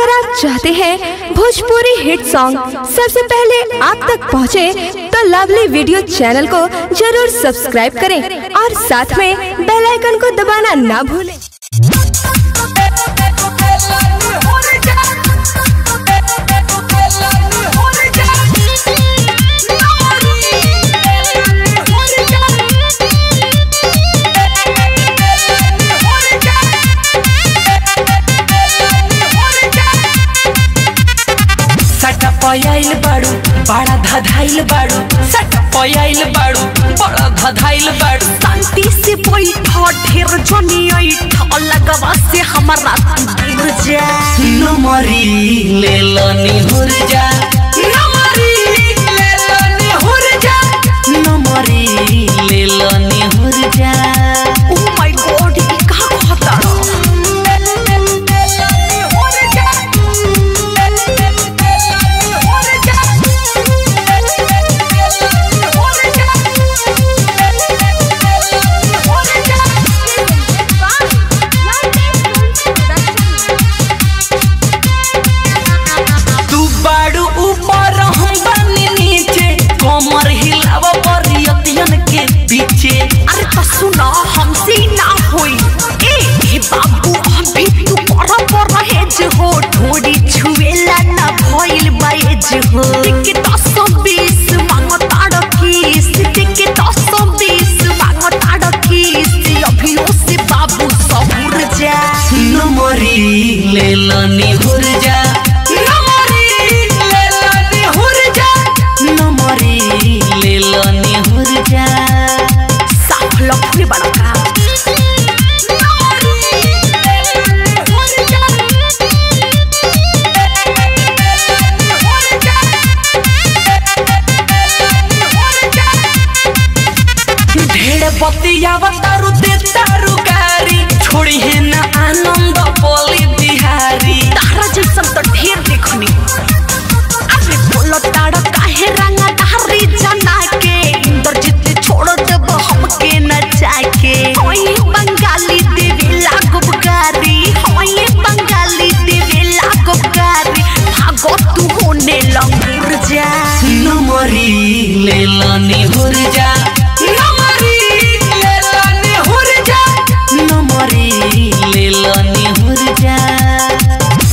अगर आप चाहते हैं भोजपुरी हिट सॉन्ग सबसे पहले आप तक पहुंचे, तो लवली वीडियो चैनल को जरूर सब्सक्राइब करें और साथ में बेल आइकन को दबाना ना भूलें। पयाइल बाड़ू बड़ा धधाइल बाड़ू, सट पयाइल बाड़ू बड़ा धधाइल बाड़ू। शांति से बैठो ढेर जनी ऐठ लगवा से हमारा गिर जा। नमरी ले लनी हुर जा, नमरी ले लनी हुर जा, नमरी ले लनी हुर जा। ओह माय गॉड, ये का कहता पीछे। अरे तो सुना हमसे ना होई ए बाबू, अभी तू बड़ा हेज हो, ढोड़ी छुएला ना भइल बाएज हो। के 10-20 मांगो ताड़ किस, के 10-20 मांगो ताड़ किस, अभी से बाबू सबुर जा। नमरी ले लनी हुर जा, नमरी ले लनी हुर जा, नमरी ले लनी हुर जा। लफड़े बड़ा का ढेर बतियावा तारू दे तारू गारी, छोड़ी है ना आनंद बोली बिहारी। तारा जैसन तो ढेर देखनी। अरे बोलो तारा काहे रंगा धारी जना के, इंद्रजीत छोड़ देब हमके न जाके। होई बंगाली देवे लागो गारी, होई बंगाली देवे लागो गारी, भागो तू होने लंगुर जा। नमरी ले लनी हुर जा, नमरी ले लनी हुर जा, नमरी ले लनी हुर जा।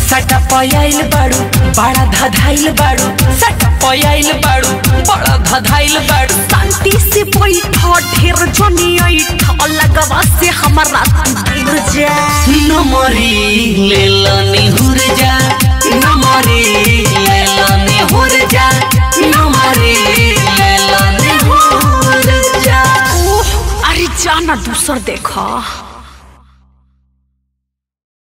सट पयाइल बाड़ू बड़ा धधाइल बाड़ू, सट पयाइल बाड़ू बड़ा धधाइल बाड़ू। शांति से बैठो ढेर जनी ऐठ लगवा से हमारा गिर जा। नमरी ले लनी हुर जा, नमरी ले लनी हुर जा, नमरी ले लनी हुर जा। अरे जाना दूसर देखा।